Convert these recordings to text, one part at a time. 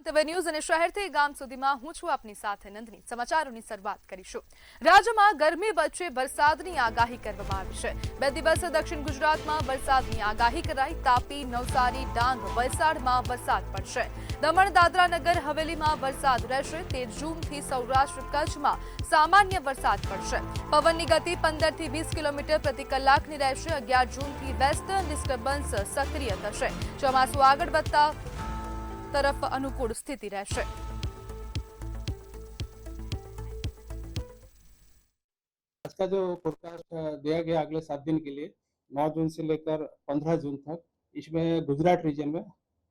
હવે ન્યૂઝ અને શહેરથી ગામ સુધીમાં હું છું આપની સાથે નંદની સમાચારોની શરૂઆત કરીશું। રાજ્યમાં ગરમી વચ્ચે વરસાદની આગાહી કરવામાં આવી છે। 2 દિવસ દક્ષિણ ગુજરાતમાં વરસાદની આગાહી કરાઈ। તાપી, નવસારી, ડાંગ, વલસાડમાં વરસાદ પડશે। દમણ, દાદરા નગર હવેલીમાં વરસાદ રહેશે। 13 જૂનથી સૌરાષ્ટ્ર કચ્છમાં સામાન્ય વરસાદ પડશે। પવનની ગતિ 15 થી 20 કિલોમીટર પ્રતિ કલાકની રહેશે। 11 જૂનથી વેસ્ટર્ન ડિસ્ટર્બન્સ સક્રિય થશે। ચોમાસું આગળ વધતા तरफ अनुकूल स्थिति रहશે। आज का जो फोरकास्ट दिया गया अगले 7 दिन के लिए 9 जून से लेकर 15 जून तक, इसमें गुजरात रीजन में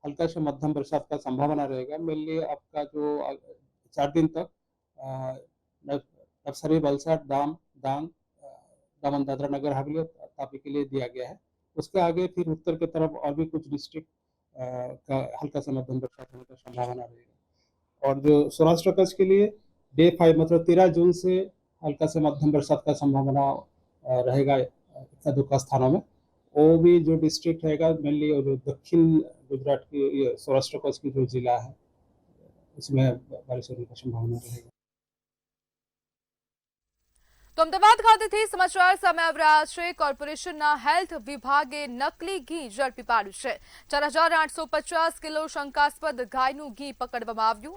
हल्का से मध्यम बरसात का संभावना रहेगा। मेनली आपका जो 4 दिन तक नवसारी, वलसाड, डांग, दमन, दादरा नगर हवेली, तापी के लिए दिया गया है। उसके आगे फिर उत्तर की तरफ और भी कुछ डिस्ट्रिक्ट का हल्का से मध्यम बरसात होने का संभावना रहेगा। और जो सौराष्ट्र कच्छ के लिए डे 5 मतलब 13 जून से हल्का से मध्यम बरसात का संभावना रहेगा इतना दुखा स्थानों में। वो भी जो डिस्ट्रिक्ट रहेगा मेनली जो दक्षिण गुजरात की सौराष्ट्र कच्छ की जो जिला है उसमें बारिश होने की संभावना रहेगी। तो अमदावाद खातेથી સમાચાર સામે આવી રહ્યા છે। કોર્પોરેશનના હેલ્થ વિભાગે નકલી ઘી ઝડપી પાડ્યું છે। 4850 કિલો શંકાસ્પદ ગાયનું ઘી પકડવામાં આવ્યું।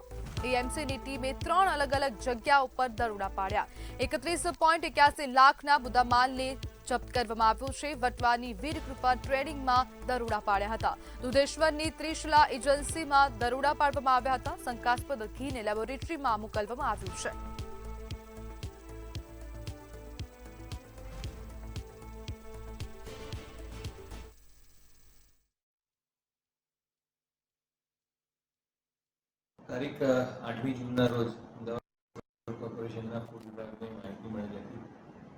એએમસીની ટીમે 3 અલગ અલગ જગ્યાઓ પર દરોડા પાડ્યા। 31.81 લાખના મુદ્દામાલને જપ્ત કરવામાં આવ્યો છે। વટવાની વીરકૃપા ટ્રેડિંગમાં દરોડા પાડ્યા હતા। દુધેશ્વરની ત્રિશલા એજન્સીમાં દરોડા પાડવામાં આવ્યા હતા। શંકાસ્પદ ઘીને લેબોરેટરીમાં મોકલવામાં આવ્યું છે। તારીખ 8મી જૂનના રોજ અમદાવાદ કોર્પોરેશનના ફૂડ વિભાગને માહિતી મળેલી હતી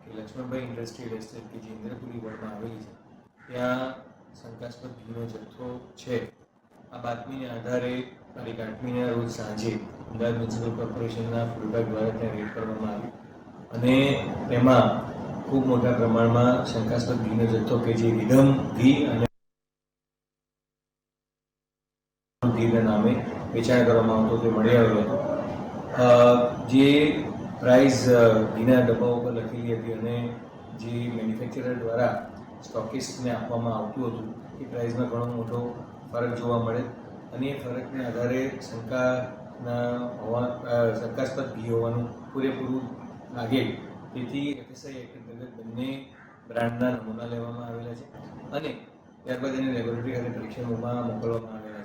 કે લક્ષ્મણભાઈ ઇન્ડસ્ટ્રીયલ એસ્ટેટ કે જે ઇન્દ્રપુરી વોર્ડમાં આવેલી છે ત્યાં શંકાસ્પદ ઘીનો જથ્થો છે। આ બાતમીને આધારે તારીખ 8મીના રોજ સાંજે અમદાવાદ મ્યુનિસિપલ કોર્પોરેશનના ફૂડ વિભાગ દ્વારા ત્યાં રેડ કરવામાં આવી અને તેમાં ખૂબ મોટા પ્રમાણમાં શંકાસ્પદ ઘીનો જથ્થો કે જે વિધમ ઘી અને ઘીના નામે વેચાણ કરવામાં આવતો તે મળી આવ્યો હતો। જે પ્રાઇસ ઘીના ડબ્બાઓ પર લખેલી હતી અને જે મેન્યુફેક્ચરર દ્વારા સ્ટોકિસ્ટને આપવામાં આવતું હતું એ પ્રાઇસમાં ઘણો મોટો ફરક જોવા મળે અને એ ફરકને આધારે શંકાસ્પદ ઘી હોવાનું પૂરેપૂરું લાગે। તેથી એફએસઆઈ એક્ટ અંતર્ગત બંને બ્રાન્ડના નમૂના લેવામાં આવેલા છે અને ત્યારબાદ એને લેબોરેટરી ખાતે પરીક્ષણમાં મોકલવામાં આવેલા છે।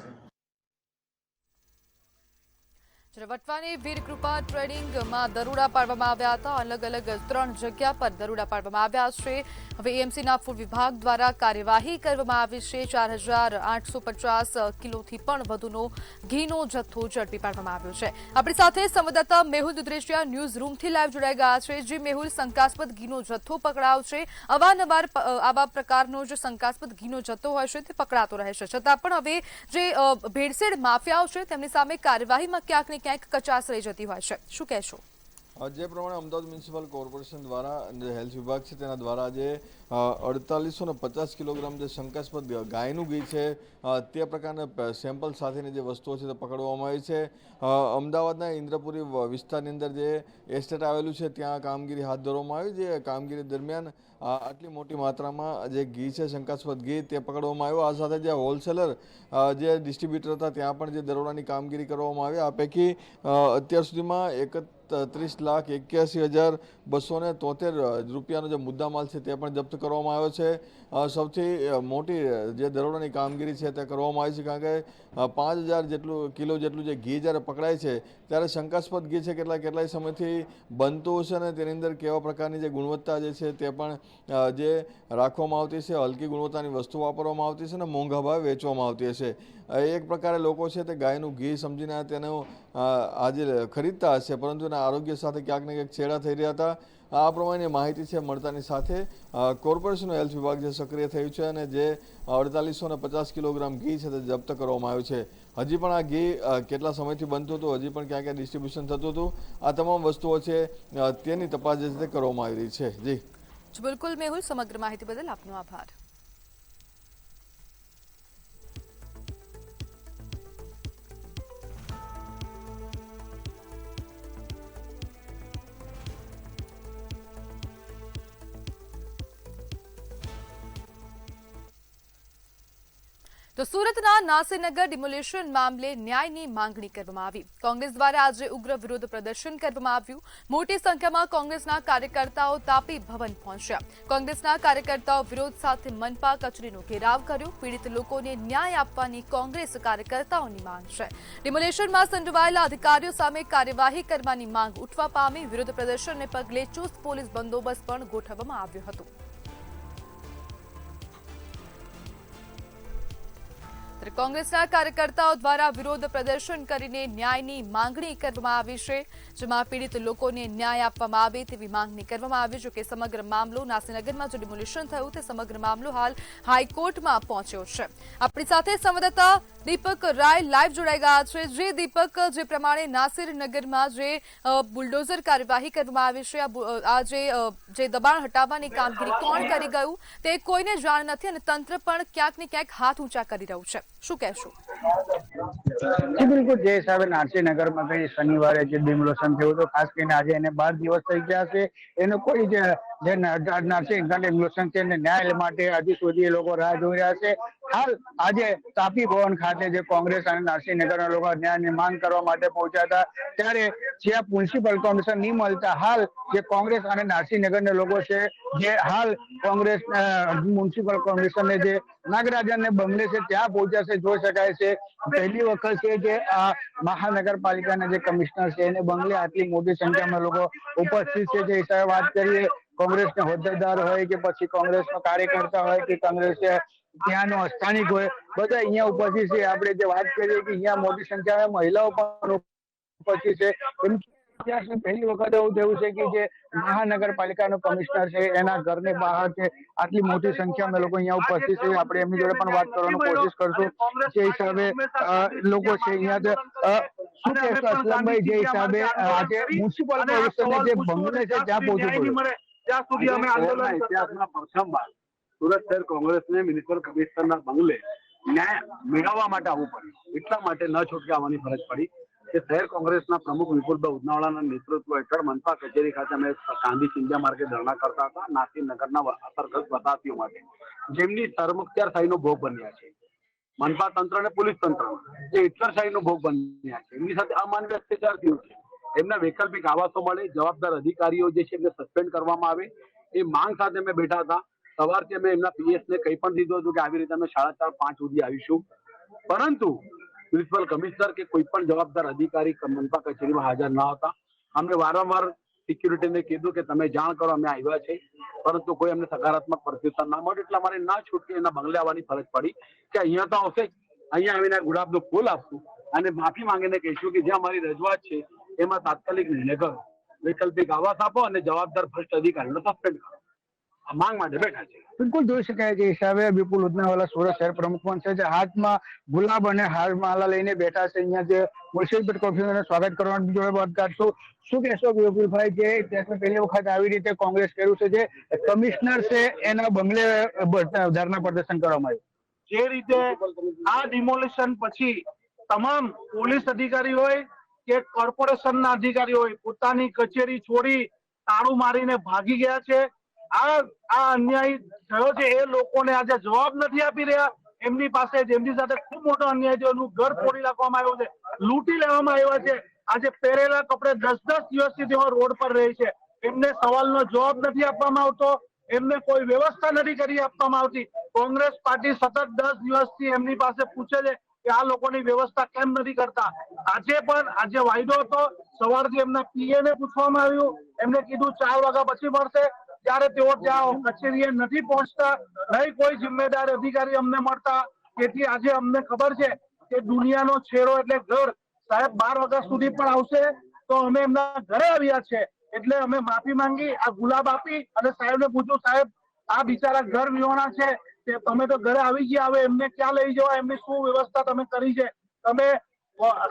વટવાની વીરકૃપા ટ્રેડિંગમાં દરોડા પાડવામાં આવ્યા હતા। અલગ અલગ 3 જગ્યા પર દરોડા પાડવામાં આવ્યા છે। હવે એએમસીના ફૂડ વિભાગ દ્વારા કાર્યવાહી કરવામાં આવી છે। 4850 કિલોથી પણ વધુનો ઘીનો જથ્થો ઝડપી પાડવામાં આવ્યો છે। આપણી સાથે સંવાદદાતા મેહુલ દુધરેશિયા ન્યૂઝ રૂમથી લાઈવ જોડાઈ ગયા છે। જે મેહુલ, શંકાસ્પદ ઘીનો જથ્થો પકડાયો છે। અવારનવાર આવા પ્રકારનો જે શંકાસ્પદ ઘીનો જથ્થો હોય છે તે પકડાતો રહે છે, છતાં પણ હવે જે ભેળસેળ માફિયાઓ છે તેમની સામે કાર્યવાહીમાં ક્યાંક ને ક્યાંક કચાશ રહી જતી હોય છે, શું કહેશો? જે પ્રમાણે અમદાવાદ મ્યુનિસિપલ કોર્પોરેશન દ્વારા જે હેલ્થ વિભાગ છે તેના દ્વારા જે 4850 કિલોગ્રામ જે શંકાસ્પદ ગાયનું ઘી છે તે પ્રકારના સેમ્પલ સાથેની જે વસ્તુઓ છે તે પકડવામાં આવી છે। અમદાવાદના ઇન્દ્રપુરી વિસ્તારની અંદર જે એસ્ટેટ આવેલું છે ત્યાં કામગીરી હાથ ધરવામાં આવી। જે કામગીરી દરમિયાન આટલી મોટી માત્રામાં જે ઘી છે શંકાસ્પદ ઘી તે પકડવામાં આવ્યો। આ સાથે જે હોલસેલર જે ડિસ્ટ્રીબ્યુટર હતા ત્યાં પણ જે દરોડાની કામગીરી કરવામાં આવી। આ પૈકી અત્યાર સુધીમાં 31,81,273 રૂપિયાનો જે મુદ્દામાલ છે તે પણ જપ્ત કરવામાં આવ્યો છે। સૌથી મોટી જે દરોડાની કામગીરી છે તે કરવામાં આવી છે, કારણ કે 5000 કિલો જેટલું જે ઘી જ્યારે પકડાય છે ત્યારે શંકાસ્પદ ઘી છે કેટલાય સમયથી બનતું હશે અને તેની અંદર કેવા પ્રકારની જે ગુણવત્તા જે છે તે પણ જે રાખવામાં આવતી છે, હલકી ગુણવત્તાની વસ્તુ વાપરવામાં આવતી છે અને મોંઘા ભાવે વેચવામાં આવતી હશે। એક પ્રકારે લોકો છે તે ગાયનું ઘી સમજીને તેનું આજે ખરીદતા હશે, પરંતુ એના આરોગ્ય સાથે ક્યાંક ને ક્યાંક છેડા થઈ રહ્યા હતા। આ પ્રમાણે માહિતી છે મળતાની સાથે કોર્પોરેશનનું હેલ્થ વિભાગ જે સક્રિય થયું છે અને જે 4850 કિલોગ્રામ ઘી છે તે જપ્ત કરવામાં આવ્યું છે। હજી પણ આ ઘી કેટલા સમયથી બનતું હતું, હજી પણ ક્યાં ક્યાં ડિસ્ટ્રીબ્યુશન થતું હતું, આ તમામ વસ્તુઓ છે તેની તપાસ જે છે તે કરવામાં આવી રહી છે। જી બિલકુલ મેહુલ, સમગ્ર માહિતી બદલ આપનો આભાર। તો સુરતના નાસીનગર ડિમોલિશન મામલે ન્યાયની માંગણી કરવામાં આવી. કોંગ્રેસ દ્વારા આજે ઉગ્ર વિરોધ પ્રદર્શન કરવામાં આવ્યું. મોટી સંખ્યામાં કોંગ્રેસના કાર્યકર્તાઓ તાપી ભવન પહોંચ્યા. કોંગ્રેસના કાર્યકર્તાઓ વિરોધ સાથે મનપા કચેરીનો ઘેરાવ કર્યો. પીડિત લોકોને ન્યાય આપવાની કોંગ્રેસ કાર્યકર્તાઓની માંગ છે. ડિમોલિશનમાં સંડોવાયેલા અધિકારીઓ સામે કાર્યવાહી કરવાની માંગ ઉઠવા પામી. વિરોધ પ્રદર્શનને પગલે ચુસ્ત પોલીસ બંદોબસ્ત પણ ગોઠવવામાં આવ્યો હતો. કોંગ્રેસના કાર્યકર્તાઓ દ્વારા વિરોધ પ્રદર્શન કરીને ન્યાયની માંગણી કરવામાં આવી છે, જેમાં પીડિત લોકોને ન્યાય આપવામાં આવે તેવી માંગણી કરવામાં આવી. જો કે સમગ્ર મામલો નાસીનગરમાં જે ડિમોલિશન થયું તે સમગ્ર મામલો હાલ હાઈકોર્ટમાં પહોંચ્યો છે. આપણી સાથે સંવાદદાતા દીપક રાય લાઈવ જોડાઈ ગયા છે. જે દીપક, જે પ્રમાણે નાસીરનગરમાં જે બુલડોઝર કાર્યવાહી કરવામાં આવી છે, આ જે દબાણ હટાવવાની કામગીરી કોણ કરી ગયું તે કોઈને જાણ નથી અને તંત્ર પણ ક્યાંક ને ક્યાંક હાથ ઊંચા કરી રહ્યું છે. શું કહેશો? બિલકુલ, જે હિસાબે નારસીનગરમાં ગઈ શનિવારે જે ડિમોલિશન થયું હતું, ખાસ કરીને આજે એને 12 દિવસ થઈ ગયા છે. એનો કોઈ જે નારસીનગર ડિમોલિશન છે એને ન્યાય માટે હજી સુધી એ લોકો રાહ જોઈ રહ્યા છે. હાલ આજે તાપી ભવન ખાતે જે કોંગ્રેસ અને નારસીનગરના લોકો ન્યાયની માંગ કરવા માટે પહોંચ્યા હતા, ત્યારે જ્યાં મ્યુનિસિપલ કમિશન નહીં મળતા હાલ જે કોંગ્રેસ અને નારસીનગરના લોકો છે, જે હાલ કોંગ્રેસ મ્યુનિસિપલ કમિશનને જે નાગરાજનને બંગલે છે ત્યાં પહોંચ્યા છે. જોઈ શકાય છે પહેલી વખત છે જે મહાનગરપાલિકાના જે કમિશનર છે એને બંગલે આટલી મોટી સંખ્યામાં લોકો ઉપસ્થિત છે. જે હિસાબે વાત કરીએ, કોંગ્રેસના હોદ્દેદાર હોય કે પછી કોંગ્રેસનો કાર્યકર્તા હોય કે કોંગ્રેસ ત્યાંનો સ્થાનિક હોય, બધા અહીંયા ઉપસ્થિત છે. આપણે જે વાત કરીએ કે અહીંયા મોટી સંખ્યામાં મહિલાઓ પણ ઉપસ્થિત છે. પહેલી વખત એવું થયું છે કે જે મહાનગરપાલિકાનો કમિશનર છે એના ઘરની બહાર છે આટલી મોટી સંખ્યામાં લોકો અહીંયા ઉપસ્થિત છે. આપણે એમની જોડે પણ વાત કરવાની કોશિશ કરશું. જે હિસાબે લોકો છે અહીંયા શું કહેશો અસલમભાઈ, જે હિસાબે આજે મ્યુનિસિપલ કમિશનર જે બંગલે છે ત્યાં પહોંચી પડ્યું. ઇતિહાસમાં પ્રથમવાર સુરત શહેર કોંગ્રેસને મ્યુનિસિપલ કમિશનરના બંગલે ન્યાય મેળવવા માટે આવવું પડ્યું. એટલા માટે ન છૂટકે આવવાની ફરજ પડી કે શહેર કોંગ્રેસના પ્રમુખ વિપુલભાઈ ઉદનાવાળાના નેતૃત્વ હેઠળ મનપા કચેરી ખાતે અમે ગાંધી ચિંધ્યા માર્ગે ધરણા કરતા હતા નાસીનગરના અસરગ્રસ્ત વસાહતીઓ માટે, જેમની સરમુખત્યારશાહીનો ભોગ બન્યા છે. મનપા તંત્ર અને પોલીસ તંત્ર જે હિટલરશાહીનો ભોગ બન્યા છે, એમની સાથે અમાનવીય અત્યાચાર થયો છે. એમના વૈકલ્પિક આવાસો મળે, જવાબદાર અધિકારીઓ જે છે એમને સસ્પેન્ડ કરવામાં આવે, એ માંગ સાથે અમે બેઠા હતા. સવારથી અમે એમના પીએસને કહી પણ દીધું હતું કે આવી રીતે અમે 4:30-5 સુધી આવીશું, પરંતુ મ્યુનિસિપલ કમિશનર કે કોઈ પણ જવાબદાર અધિકારી મનપા કચેરીમાં હાજર ન હતા. અમને વારંવાર સિક્યુરિટીને કીધું કે તમે જાણ કરો, અમે આવ્યા છે, પરંતુ કોઈ અમને સકારાત્મક પ્રત્યુત્તર ના મળે. એટલે અમારે ના છૂટકે એના બંગલે આવવાની ફરજ પડી કે અહીંયા તો આવશે જ, અહીંયા આવીને ગુલાબનું ફૂલ આપશું અને માફી માંગીને કહીશું કે જે અમારી રજૂઆત છે એમાં તાત્કાલિક નિર્ણય કરો, વૈકલ્પિક આવાસ આપો અને જવાબદાર ભ્રષ્ટ અધિકારીનો સસ્પેન્ડ કરો. આ માંગ માટે બેઠા છે. બિલકુલ જોઈ શકાય છે હિસાબે વિપુલ ઉદનાવાલા સુરત શહેર પ્રમુખ પણ છે, જે હાથમાં ગુલાબ અને હારમાલા લઈને બેઠા છે. અહીંયા જે મ્યુનિસિપલ કોર્પોરેશનને સ્વાગત કરવાની જોડે વાત કરશું. શું કહેશો વિપુલભાઈ, જે પહેલી વખત આવી રીતે કોંગ્રેસ કર્યું છે, જે કમિશનર છે એના બંગલે ધરના પ્રદર્શન કરવામાં આવ્યું? જે રીતે આ ડિમોલિશન પછી તમામ પોલીસ અધિકારી હોય કે કોર્પોરેશનના અધિકારી હોય પોતાની કચેરી છોડી તાળું મારીને ભાગી ગયા છે. આ અન્યાય થયો છે એ લોકોને આજે જવાબ નથી આપી રહ્યા. એમની પાસે જેમની સાથે ખૂબ મોટો અન્યાય થયો, એનું ઘર ફોડી નાખવામાં આવ્યું છે, લૂંટી લેવામાં આવ્યા છે. આજે પહેરેલા કપડે 10-10 દિવસથી તેઓ રોડ પર રહે છે. એમને સવાલનો જવાબ નથી આપવામાં આવતો, એમને કોઈ વ્યવસ્થા નથી કરી આપવામાં આવતી. કોંગ્રેસ પાર્ટી સતત 10 દિવસથી એમની પાસે પૂછે છે કે આ લોકોની વ્યવસ્થા કેમ નથી કરતા. આજે પણ આજે વાયદો હતો, સવારથી એમના પીએને પૂછવામાં આવ્યું, એમને કીધું 4 વાગ્યા પછી મળશે, ત્યારે તેઓ ત્યાં કચેરીએ નથી પહોંચતા, નહીં કોઈ જિમ્મેદાર અધિકારી અમને મળતા. તેથી આજે અમને ખબર છે કે દુનિયાનો છેડો એટલે ઘર. સાહેબ 12 વાગ્યા સુધી પણ આવશે તો અમે એમના ઘરે આવ્યા છે, એટલે અમે માફી માંગી, આ ગુલાબ આપી અને સાહેબને પૂછ્યું, સાહેબ આ બિચારા ઘર વિહોણા છે, તમે તો ઘરે આવી ગયા, હવે એમને ક્યાં લઈ જવા, એમની શું વ્યવસ્થા તમે કરી છે? તમે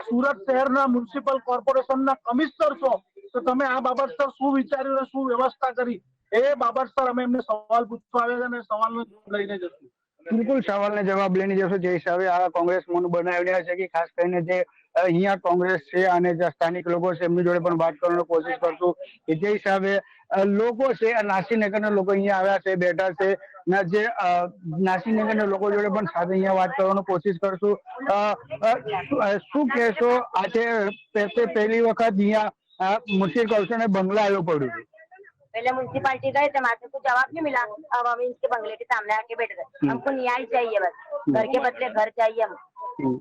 સુરત શહેરના મ્યુનિસિપલ કોર્પોરેશનના કમિશનર છો, તો તમે આ બાબત પર શું વિચાર્યું અને શું વ્યવસ્થા કરી? એ બાબત પર અમે એમને સવાલ પૂછવા આવ્યા છે અને સવાલનો જવાબ લઈને જશું. બિલકુલ સવાલને જવાબ લઈને જશો જે હિસાબે આ કોંગ્રેસ મૌન બનાવી રહ્યા છે કે ખાસ કરીને જે અહીંયા કોંગ્રેસ છે અને જે સ્થાનિક લોકો છે એમની જોડે પણ વાત કરવાની કોશિશ કરશું કે જે હિસાબે લોકો છે નાસીનગરના લોકો અહીંયા આવ્યા છે બેઠા છે ના જે નાસીનગરના લોકો જોડે પણ સાથે અહીંયા વાત કરવાની કોશિશ કરશું શું કહેશો આજે પહેલી વખત અહીંયા મુશ્કેલ કૌશલ બંગલા આવ્યો પડ્યું છે पहले म्यूनसिपालिटी गए थे वहाँ से कुछ जवाब नहीं मिला अब हम इनके बंगले के सामने आके बैठ गए हमको न्याय चाहिए बस घर के बदले घर चाहिए हम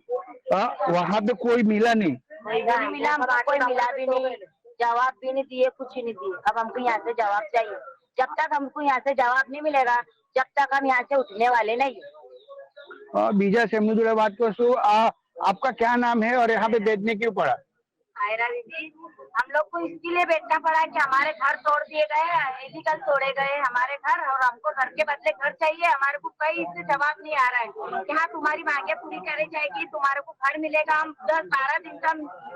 वहाँ पे कोई मिला नहीं कोई घर नहीं मिला हमको कोई मिला भी नहीं जवाब भी नहीं दिए कुछ नहीं दिए अब हमको यहाँ से जवाब चाहिए जब तक हमको यहाँ से जवाब नहीं मिलेगा जब तक हम यहाँ से उठने वाले नहीं बीजा से हम जोड़े बात करशु आपका क्या नाम है और यहाँ पे बैठने क्यों पड़ा आयरा दीदी हम लोग को इसके लिए बैठना पड़ा कि हमारे घर तोड़ दिए गए इलीगल तोड़े गए हमारे घर और हमको घर के बदले घर चाहिए हमारे को कहीं इससे जवाब नहीं आ रहा है कि हाँ तुम्हारी मांगे पूरी करी जाएगी तुम्हारे को घर मिलेगा हम 10-12 दिन से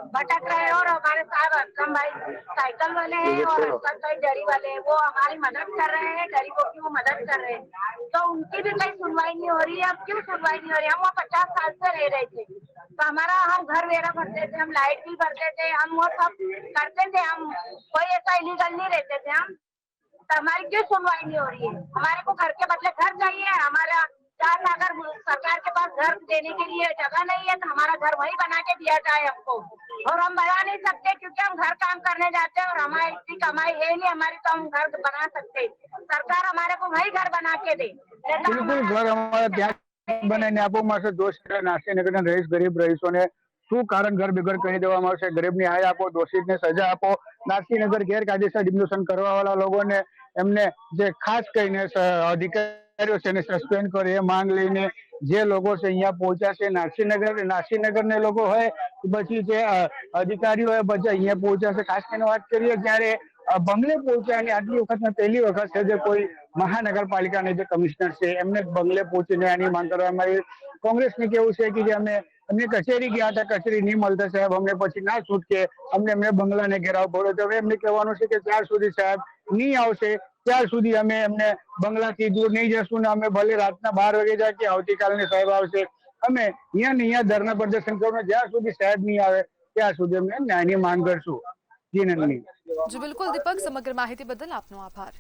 भटक रहे हैं और हमारे साथ हम भाई साइकिल वाले हैं और कई जरी वाले हैं वो हमारी मदद कर रहे हैं गरीबों की वो मदद कर रहे हैं तो उनकी भी कहीं सुनवाई नहीं हो रही है अब क्यों सुनवाई नहीं हो रही है हम वो 50 साल से रह रहे थे तो हमारा हम घर वेरा भरते थे हम लाइट बिल भरते थे हम वो सब करते थे हम कोई ऐसा इलीगल नहीं रहते थे हम तो हमारी क्यों सुनवाई नहीं हो रही है हमारे को घर के बदले घर चाहिए हमारा अगर सरकार के पास घर देने के लिए जगह नहीं है तो हमारा घर वही बना के दिया जाए हमको और हम बना नहीं सकते क्योंकि हम घर काम करने जाते हैं और हमारी इतनी कमाई है नहीं हमारी तो हम घर बना सकते सरकार हमारे को वही घर बना के दे बिल्कुल घर हमारा बनाવીને આપવામાં આવશે દોષિત નાસીનગરના રહીશ ગરીબ રહીશોને શું કારણ ઘર બેઘર કરી દેવામાં આવશે ગરીબની હાય આપો દોષિતને સજા આપો નાસીનગર ગેરકાયદેસર ડિમોલિશન કરવા વાળા લોકોને એમને જે ખાસ કરીને અધિકારીઓ છે એને સસ્પેન્ડ કરે એ માંગ લઈને જે લોકો છે અહીંયા પહોંચ્યા છે નાસીનગરને લોકો હોય પછી જે અધિકારીઓ હોય પછી અહીંયા પહોંચ્યા છે ખાસ કરીને વાત કરીએ ત્યારે બંગલે પહોંચ્યા અને આટલી વખતમાં પહેલી વખત છે જે કોઈ મહાનગરપાલિકાના જે કમિશનર છે એમને બંગલે પહોંચીને આની માંગ કરવામાં આવી કોંગ્રેસને કેવું છે કે જે અમને કચેરી ગયા હતા કચેરી નહીં મળતા સાહેબ અમને પછી ના છૂટકે અમને બંગલાને ઘેરાવ પડ્યો તો હવે એમને કહેવાનું છે કે ત્યાર સુધી સાહેબ નહીં આવશે ત્યાર સુધી અમે એમને બંગલાથી દૂર નહીં જશું ને અમે ભલે રાતના 12 વાગે જાય કે આવતીકાલને સાહેબ આવશે અમે અહીંયા ને અહીંયા ધરના પ્રદર્શન કરવાનું જ્યાં સુધી સાહેબ નહીં આવે ત્યાં સુધી અમે ન્યાયની માંગ કરશું જી નંદની જી બિલકુલ દીપક સમગ્ર માહિતી બદલ આપનો આભાર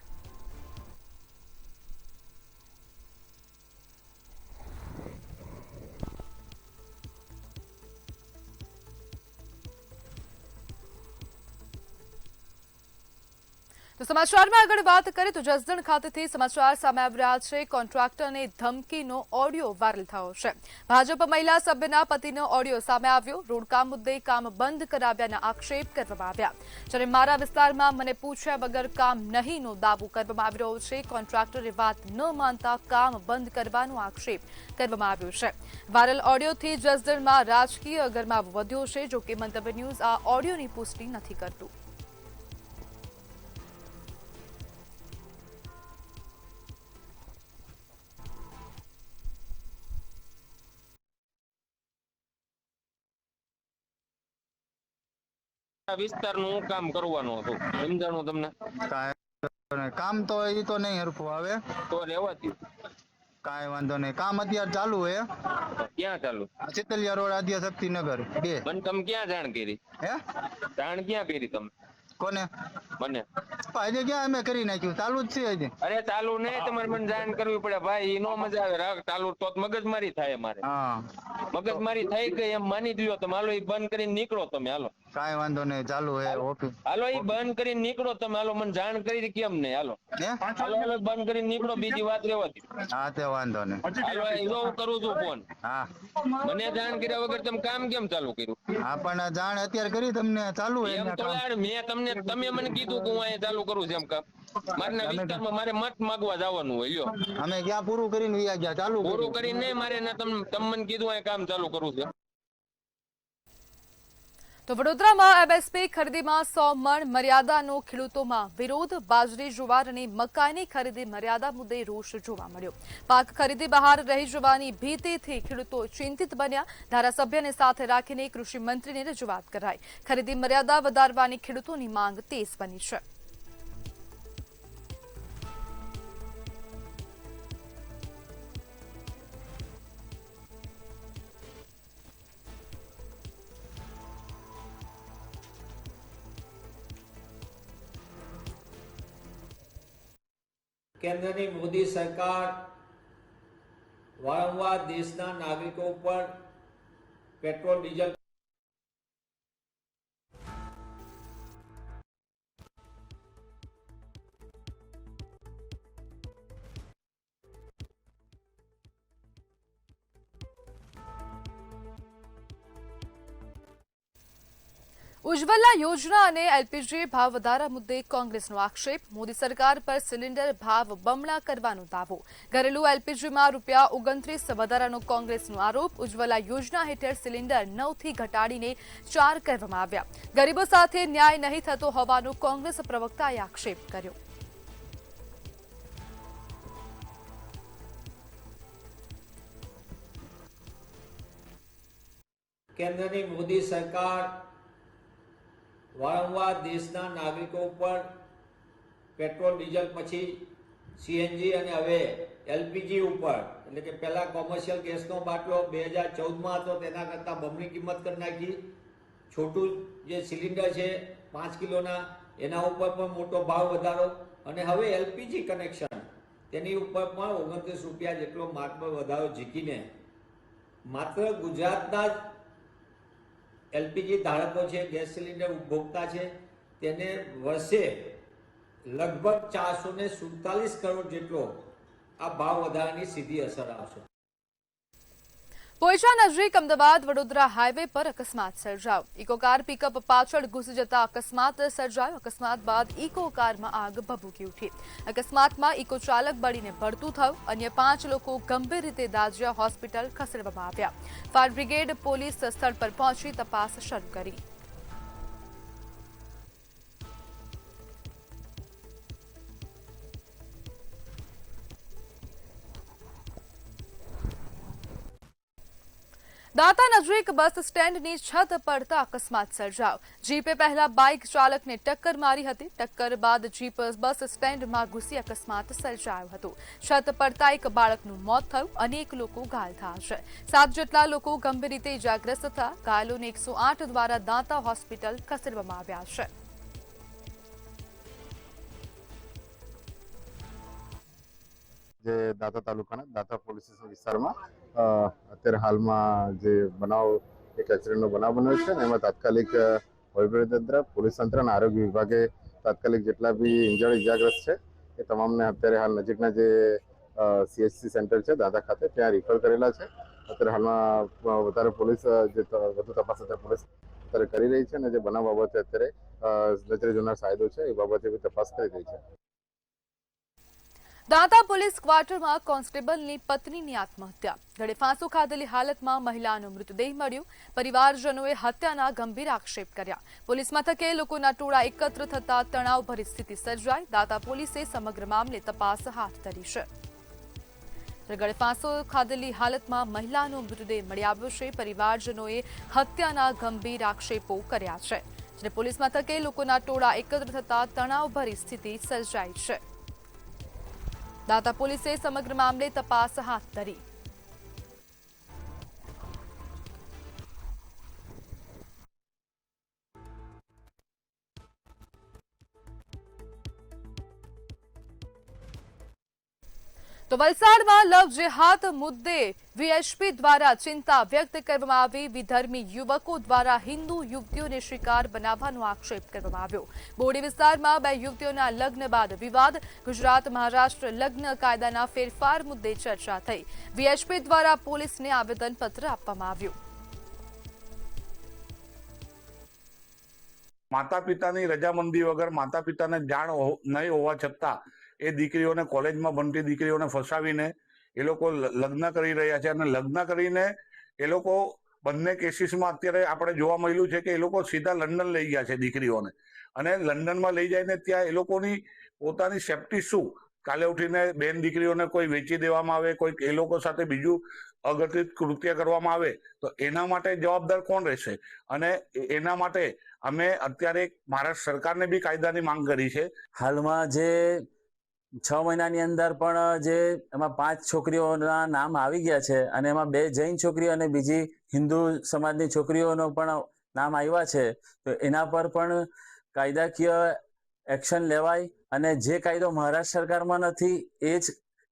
તો સમાચારમાં આગળ વાત કરીએ તો જસદણ ખાતેથી સમાચાર સામે આવી રહ્યા છે કોન્ટ્રાક્ટરને ધમકીનો ઓડિયો વાયરલ થયો છે ભાજપ મહિલા સભ્યના પતિનો ઓડિયો સામે આવ્યો રોડકામ મુદ્દે કામ બંધ કરાવ્યાના આક્ષેપ કરવામાં આવ્યા જ્યારે મારા વિસ્તારમાં મને પૂછ્યા વગર કામ નહીંનો દાવો કરવામાં આવી રહ્યો છે કોન્ટ્રાક્ટરે વાત ન માનતા કામ બંધ કરવાનો આક્ષેપ કરવામાં આવ્યો છે વાયરલ ઓડિયોથી જસદણમાં રાજકીય ગરમાવો વધ્યો છે જો કે મંતવ્ય ન્યૂઝ આ ઓડિયોની પુષ્ટિ નથી કરતું વિસ્તારનું કામ કરવાનું હતું સમજાણું તમને કામ તો એ તો નહીં હરખું આવે તો રહેવા દઉં કાંઈ વાંધો નહીં કામ અત્યારે ચાલુ હે ક્યાં ચાલુ ચિતલિયા રોડ આદ્ય શક્તિનગર 2 મને તમે ક્યાં જાણ કરી હે જાણ ક્યાં કરી તમે કોને મને હજી ક્યાં અમે કરી નાખ્યું ચાલુ જ છે હજી અરે ચાલુ નહીં તમારે મને જાણ કરવી પડે ભાઈ નો મજા આવે રાખ ચાલુ તો મગજમારી થાય મારે હા મગજમારી થઈ ગઈ એમ માની લ્યો તમે હાલો એ બંધ કરીને નીકળો તમે હાલો કાંઈ વાંધો નહીં ચાલુ હે ઓફિસ હાલો એ બંધ કરીને નીકળો તમે હાલો મને જાણ કરી કેમ નહીં હાલો હે હાલો હાલો બંધ કરીને નીકળો બીજી વાત રહેવા દો હા તે વાંધો નહીં હાલો એવો હું કરું છું ફોન હા મને જાણ કર્યા વગર તમે કામ કેમ ચાલુ કર્યું હા પણ જાણ અત્યારે કરી તમને ચાલુ હે એમ તો યાર મેં તમને તમે મને કીધું કે હું અહીંયા ચાલુ કરું છું એમ કામ મારના વિસ્તારમાં મારે મત માંગવા જવાનું હોય લ્યો અમે ક્યાં પૂરું કરીને વયા ગયા ચાલુ પૂરું કરીને નહીં મારે ના તમે મને કીધું અહીંયા કામ ચાલુ કરું છે તો વડોદરામાં એમએસપી ખરીદીમાં 100 મણ મર્યાદાનો ખેડૂતોમાં વિરોધ બાજરી જુવાર અને મકાઈની ખરીદી મર્યાદા મુદ્દે રોષ જોવા મળ્યો પાક ખરીદી બહાર રહી જવાની ભીતિથી ખેડૂતો ચિંતિત બન્યા ધારાસભ્યને સાથે રાખીને કૃષિ મંત્રીને રજૂઆત કરાઈ ખરીદી મર્યાદા વધારવાની ખેડૂતોની માંગ તેજ બની છે કેન્દ્રની મોદી સરકાર વારંવાર દેશના નાગરિકો ઉપર પેટ્રોલ ડીઝલ ઉજ્જવલા યોજના અને એલપીજી ભાવ વધારા મુદ્દે કોંગ્રેસનો આક્ષેપ. મોદી સરકાર પર સિલિન્ડર ભાવ બમણા કરવાનો દાવો. ઘરેલું એલપીજીમાં ₹29 વધારાનો કોંગ્રેસનો આરોપ. ઉજ્જવલા યોજના હેઠળ સિલિન્ડર 9થી ઘટાડીને 4 કરવામાં આવ્યા. ગરીબો સાથે ન્યાય નહીં થતો હોવાનો કોંગ્રેસ પ્રવક્તાએ આક્ષેપ કર્યો. કેન્દ્રની મોદી સરકાર વારંવાર દેશના નાગરિકો ઉપર પેટ્રોલ ડીઝલ પછી સીએનજી અને હવે એલપીજી ઉપર, એટલે કે પહેલા કોમર્શિયલ ગેસનો બાટલો 2014માં હતો તેના કરતાં બમણી કિંમત કરી નાખી. છોટું જે સિલિન્ડર છે 5 કિલોના એના ઉપર પણ મોટો ભાવ વધારો અને હવે એલપીજી કનેક્શન તેની ઉપર પણ ₹29 જેટલો માર્ક પર વધારો ઝીકીને માત્ર ગુજરાતના જ એલપીજી ધારકો છે, ગેસ સિલિન્ડર ઉપભોક્તા છે, તેને વર્ષે લગભગ 447 કરોડ જેટલો આ ભાવ વધારાની સીધી અસર આવશે. પોઈચા નજીક અમદાવાદ વડોદરા હાઈવે પર અકસ્માત સર્જાયો. ઇકો કાર પિકઅપ પાછળ ઘૂસી જતા અકસ્માત સર્જાયો. અકસ્માત બાદ ઇકો કારમાં આગ ભભૂકી ઉઠી. અકસ્માતમાં ઇકો ચાલક બળીને ભડતું થયું. અન્ય 5 લોકો ગંભીર રીતે દાઝ્યા હોસ્પિટલ ખસેડવામાં આવ્યા. ફાયર બ્રિગેડ પોલીસ સ્થળ પર પહોંચી તપાસ શરૂ કરી. દાતા નજીક બસ સ્ટેન્ડની છત પડતા અકસ્માત સર્જાયો. જીપે પહેલા બાઇક ચાલકને ટક્કર મારી હતી. ટક્કર બાદ જીપ બસ સ્ટેન્ડમાં ઘૂસી અકસ્માત સર્જાયો હતો. છત પડતા એક બાળકનું મોત થયું. અનેક લોકો ઘાયલ થયા છે. 7 જેટલા લોકો ગંભીર રીતે ઇજાગ્રસ્ત થયા. ઘાયલોને 108 દ્વારા દાતા હોસ્પિટલ ખસેડવામાં આવ્યા છે. જે દાતા તાલુકાના દાતા પોલીસ સ્ટેશન વિસ્તારમાં અત્યારે હાલમાં જે બનાવ એક એક્સિડન્ટનો બનાવ બન્યો છે ને એમાં તાત્કાલિક વહીવટી તંત્ર, પોલીસ તંત્ર અને આરોગ્ય વિભાગે તાત્કાલિક જેટલા બી ઇજાગ્રસ્ત છે એ તમામને અત્યારે હાલ નજીકના જે સીએચસી સેન્ટર છે દાતા ખાતે ત્યાં રિફર કરેલા છે. અત્યારે હાલમાં વધારે પોલીસ જે વધુ તપાસ અત્યારે પોલીસ અત્યારે કરી રહી છે અને જે બનાવ બાબતે અત્યારે નજરે જોનાર સાયદો છે એ બાબતે બી તપાસ કરી રહી છે. દાતા પોલીસ ક્વાર્ટરમાં કોન્સ્ટેબલની પત્નીની આત્મહત્યા. ગળે ફાંસો ખાધેલી હાલતમાં મહિલાનો મૃતદેહ મળ્યો. પરિવારજનોએ હત્યાના ગંભીર આક્ષેપ કર્યા. પોલીસ મથકે લોકોના ટોળા એકત્ર થતા તણાવભરી સ્થિતિ સર્જાઈ. દાતા પોલીસે સમગ્ર મામલે તપાસ હાથ ધરી છે. ગળે ફાંસો ખાધેલી હાલતમાં મહિલાનો મૃતદેહ મળી આવ્યો છે. પરિવારજનોએ હત્યાના ગંભીર આક્ષેપો કર્યા છે. જ્યારે પોલીસ મથકે લોકોના ટોળા એકત્ર થતા તણાવભરી સ્થિતિ સર્જાઈ છે. દાતા પોલીસે સમગ્ર મામલે તપાસ હાથ ધરી. તો વલસાડમાં લવ જેહાદ મુદ્દે વીએચપી દ્વારા ચિંતા વ્યક્ત કરવામાં આવી. વિધર્મી યુવકો દ્વારા હિન્દુ યુવતીઓને શિકાર બનાવવાનો આક્ષેપ કરવામાં આવ્યો. બોડી વિસ્તારમાં 2 યુવતીઓના લગ્ન બાદ વિવાદ. ગુજરાત મહારાષ્ટ્ર લગ્ન કાયદાના ફેરફાર મુદ્દે ચર્ચા થઈ. વીએચપી દ્વારા પોલીસને આવેદનપત્ર આપવામાં આવ્યું. માતા પિતાની રજામંદી વગર, માતા પિતાને જાણ નહીં હોવા છતાં એ દીકરીઓને, કોલેજમાં ભણતી દીકરીઓને ફસાવીને એ લોકો લગ્ન કરી રહ્યા છે. અને લગ્ન કરીને એ લોકો બંને કેસીસમાં અત્યારે આપણે જોવા મળ્યું છે કે એ લોકો સીધા લંડન લઈ ગયા છે દીકરીઓને. અને લંડનમાં લઈ જઈને ત્યાં એ લોકોની પોતાની સેફટી શું? કાલે ઉઠીને બેન દીકરીઓને કોઈ વેચી દેવામાં આવે, કોઈ એ લોકો સાથે બીજું અઘટિત કૃત્ય કરવામાં આવે તો એના માટે જવાબદાર કોણ રહેશે? અને એના માટે અમે અત્યારે મહારાષ્ટ્ર સરકારને બી કાયદાની માંગ કરી છે. હાલમાં જે 6 મહિનાની અંદર પણ જે એમાં 5 છોકરીઓના નામ આવી ગયા છે અને એમાં 2 જૈન છોકરીઓ અને બીજી હિન્દુ સમાજની છોકરીઓનો પણ નામ આવ્યા છે. તો એના પર પણ કાયદાકીય એક્શન લેવાય અને જે કાયદો મહારાષ્ટ્ર સરકારમાં નથી એ જ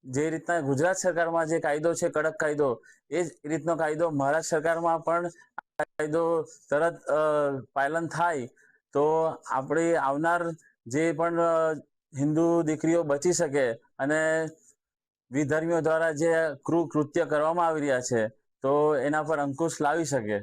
જે રીતના ગુજરાત સરકારમાં જે કાયદો છે કડક કાયદો એ જ રીતનો કાયદો મહારાષ્ટ્ર સરકારમાં પણ આ કાયદો તરત પાલન થાય તો આપણી આવનાર જે પણ હિન્દુ દીકરીઓ બચી શકે અને વિધર્મીઓ દ્વારા જે ક્રૂર કૃત્ય કરવામાં આવી રહ્યા છે તો એના પર અંકુશ લાવી શકે.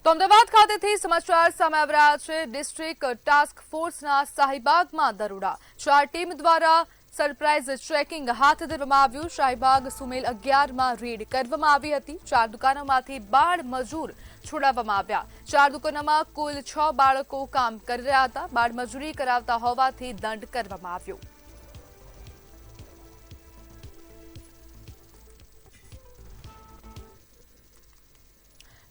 તો અમદાવાદ ખાતેથી સમાચાર સામે આવી રહ્યા છે. ડિસ્ટ્રિક્ટ ટાસ્ક ફોર્સના શાહીબાગમાં દરોડા. 4 ટીમ દ્વારા સરપ્રાઇઝ ચેકિંગ હાથ ધરવામાં આવ્યું. શાહીબાગ સુમેલ 11માં રેડ કરવામાં આવી હતી. 4 દુકાનોમાંથી 12 મજૂર છોડાવવામાં આવ્યા. 4 દુકાનોમાં કુલ 6 બાળકો કામ કરી રહ્યા હતા. બાળમજૂરી કરાવતા હોવાથી દંડ કરવામાં આવ્યો.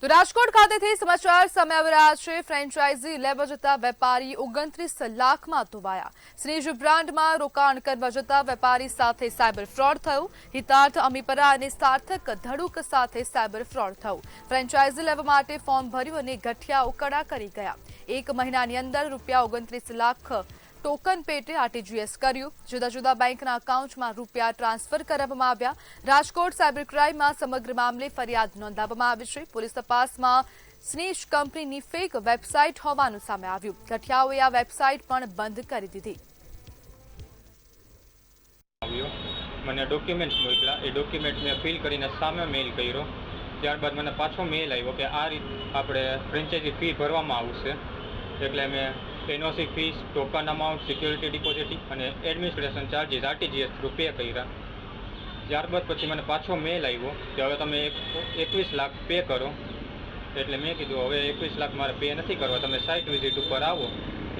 તો રાજકોટ ખાતેથી સમાચાર સામે આવી રહ્યા છે. ફ્રેન્ચાઇઝી લેવા જતા વેપારી 29 લાખમાં ધોવાયા. સ્નેજ બ્રાન્ડમાં રોકાણ કરવા જતા વેપારી સાથે સાયબર ફ્રોડ થયું. હિતાર્થ અમીપરા અને સાર્થક ધડુક સાથે સાયબર ફ્રોડ થયું. ફ્રેન્ચાઇઝી લેવા માટે ફોર્મ ભર્યું અને ગઠિયાઓ કડા કરી ગયા. 1 મહિનાની અંદર રૂપિયા 29 લાખ ટોકન પેટે આરટીજીએસ કર્યું. જુદા જુદા બેંકના એકાઉન્ટમાં રૂપિયા ટ્રાન્સફર કરવામાં આવ્યા. રાજકોટ સાયબર ક્રાઇમમાં સમગ્ર મામલે ફરિયાદ નોંધાવવામાં આવી છે. પોલીસ તપાસમાં સ્નેશ કંપનીની ફેક વેબસાઇટ હોવાનું સામે આવ્યું. ગઠિયાઓએ આ વેબસાઇટ પણ બંધ કરી દીધી. મને ડોક્યુમેન્ટ્સ મોકલ્યા. એ ડોક્યુમેન્ટ મેં ફિલ કરીને સામે મેલ કર્યો. ત્યારબાદ મને પાછો મેલ આવ્યો કે આ રીતે આપણે ફ્રેન્ચાઇઝી ફી ભરવામાં આવશે. એટલે મેં NOC fees, token amount, security deposit અને administration charges RTGS through pay કર્યા. ત્યારબાદ પછી મને પાછો મેલ આવ્યો કે હવે તમે 21 લાખ પે કરો. એટલે મેં કીધું હવે 21 લાખ મારે પે નથી કરવા, તમે સાઇટ વિઝિટ ઉપર આવો.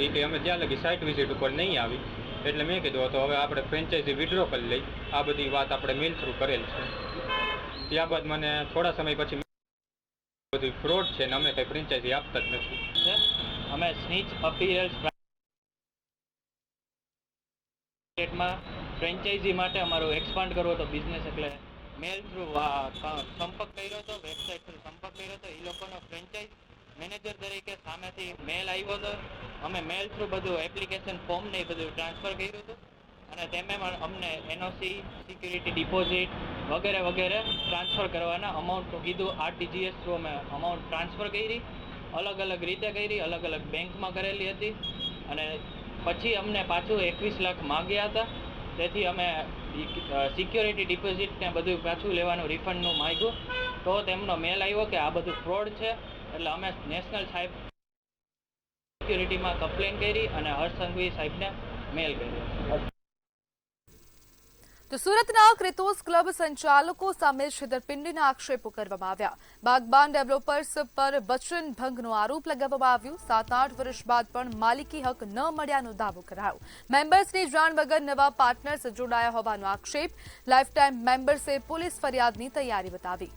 એ કે અમે જ્યાં લગી સાઇટ વિઝિટ ઉપર નહીં આવી. એટલે મેં કીધું તો હવે આપણે ફ્રેન્ચાઇઝી વિડ્રો કરી લઈ. આ બધી વાત આપણે મેલ થ્રુ કરેલ છે. ત્યારબાદ મને થોડા સમય પછી બધું ફ્રોડ છે ને અમે કંઈ ફ્રેન્ચાઇઝી આપતા જ નથી. અમે સ્નીચ અપીયર્સ માર્કેટમાં ફ્રેન્ચાઇઝી માટે અમારું એક્સપાન્ડ કરવો હતો બિઝનેસ, એટલે મેલ થ્રુ સંપર્ક કર્યો હતો, વેબસાઇટ થ્રુ સંપર્ક કર્યો હતો. એ લોકોનો ફ્રેન્ચાઇઝ મેનેજર તરીકે સામેથી મેલ આવ્યો હતો. અમે મેલ થ્રુ બધું એપ્લિકેશન ફોર્મ ને એ બધું ટ્રાન્સફર કર્યું હતું અને તેમાં અમને એનઓસી, સિક્યુરિટી ડિપોઝિટ વગેરે વગેરે ટ્રાન્સફર કરવાના અમાઉન્ટ કીધું. આરટીજીએસ થ્રુ અમે અમાઉન્ટ ટ્રાન્સફર કરી, અલગ અલગ રીતે કરી, અલગ અલગ બેંકમાં કરેલી હતી અને પછી અમને પાછું 21 લાખ માંગ્યા હતા. તેથી અમે સિક્યોરિટી ડિપોઝિટ ને બધું પાછું લેવાનું રિફંડનું માંગ્યું. તો તેમનો મેલ આવ્યો કે આ બધું ફ્રોડ છે. એટલે અમે નેશનલ સાહેબ સિક્યોરિટીમાં કમ્પ્લેન કરી અને હર્ષ સંઘવી સાહેબને મેલ કર્યો. તો સુરતના ક્રિતોસ ક્લબ સંચાલકો સામે છેતરપિંડીના આક્ષેપો કરવામાં આવ્યા. બાગબાન ડેવલપર્સ પર વચન ભંગનો આરોપ લગાવવામાં આવ્યો. 7-8 વર્ષ બાદ પણ માલિકી હક ન મળ્યાનો દાવો કરાયો. મેમ્બર્સની જાણ વગર નવા પાર્ટનર્સ જોડાયા હોવાનો આક્ષેપ. લાઈફ ટાઈમ મેમ્બર્સે પોલીસ ફરિયાદની તૈયારી બતાવી.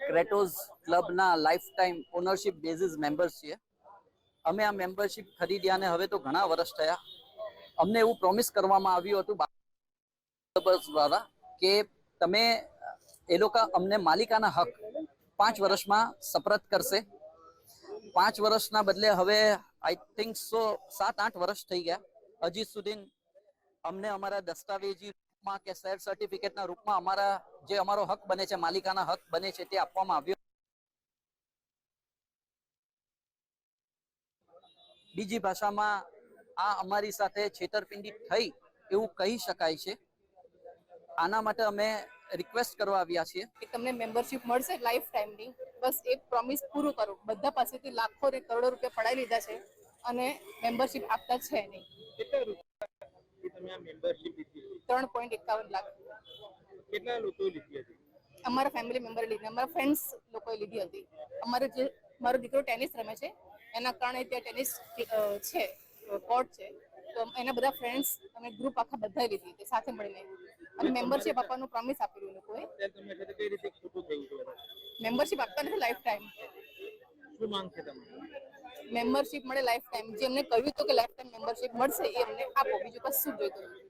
ક્રેટોસ ક્લબના lifetime ownership basis members છીએ. અમે આ મેમ્બરશિપ ખરીદ્યાને હવે તો ઘણા વર્ષ થયા. અમને એવું પ્રોમિસ કરવામાં આવ્યું હતું દ્વારા કે તમે એ લોકો અમને માલિકાના હક 5 વર્ષમાં સપરત કરશે. 5 વર્ષના બદલે હવે આઈ થિંક 7-8 વર્ષ થઈ ગયા. હજી સુધી અમને અમારા દસ્તાવેજી રૂપમાં કે શેર સર્ટિફિકેટના રૂપમાં અમારો હક બને છે, માલિકાના હક બને છે તે આપવામાં આવ્યો. બીજી ભાષામાં આ અમારી સાથે છેતરપિંડી થઈ એવું કહી શકાય છે. આના માટે અમે રિક્વેસ્ટ કરવા આવ્યા છીએ કે તમને મેમ્બરશિપ મળશે લાઈફ ટાઈમની. બસ એક પ્રોમિસ પૂરું કરો. બધા પાસેથી લાખો ને કરોડો રૂપિયા પડાવી લીધા છે અને મેમ્બરશિપ આપતા છે નહીં. કેટલા રૂપિયા તમે આ મેમ્બરશિપ લીધી? 3.51 લાખ. કેટલા લોકોએ લીધી હતી? અમારા ફેમિલી મેમ્બરે લીધી, અમારા ફ્રેન્ડ્સ લોકોએ લીધી હતી. મારો દીકરો ટેનિસ રમે છે, એના કારણે ત્યાં ટેનિસ છે, કોર્ટ છે, તો એના બધા ફ્રેન્ડ્સ અને ગ્રુપ આખા બધા લીધી હતી સાથે મળીને અને મેમ્બરશિપ આપવાનું પ્રોમિસ આપેલું લોકોએ. કઈ રીતે ખોટું થયું છે? મેમ્બરશિપ આપતા નથી લાઈફ ટાઈમ. શું માંગ છે તમારી? મેમ્બરશિપ મળે લાઈફ ટાઈમ. જે એમને કહ્યું હતું કે લાઈફ ટાઈમ મેમ્બરશિપ મળશે એ અમને આપો, બીજું કશું જોઈતું નથી.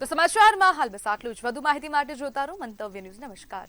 તો સમાચારમાં હાલ બસ આટલું જ. વધુ માહિતી માટે જોતા રહો મંતવ્ય ન્યૂઝ. નમસ્કાર.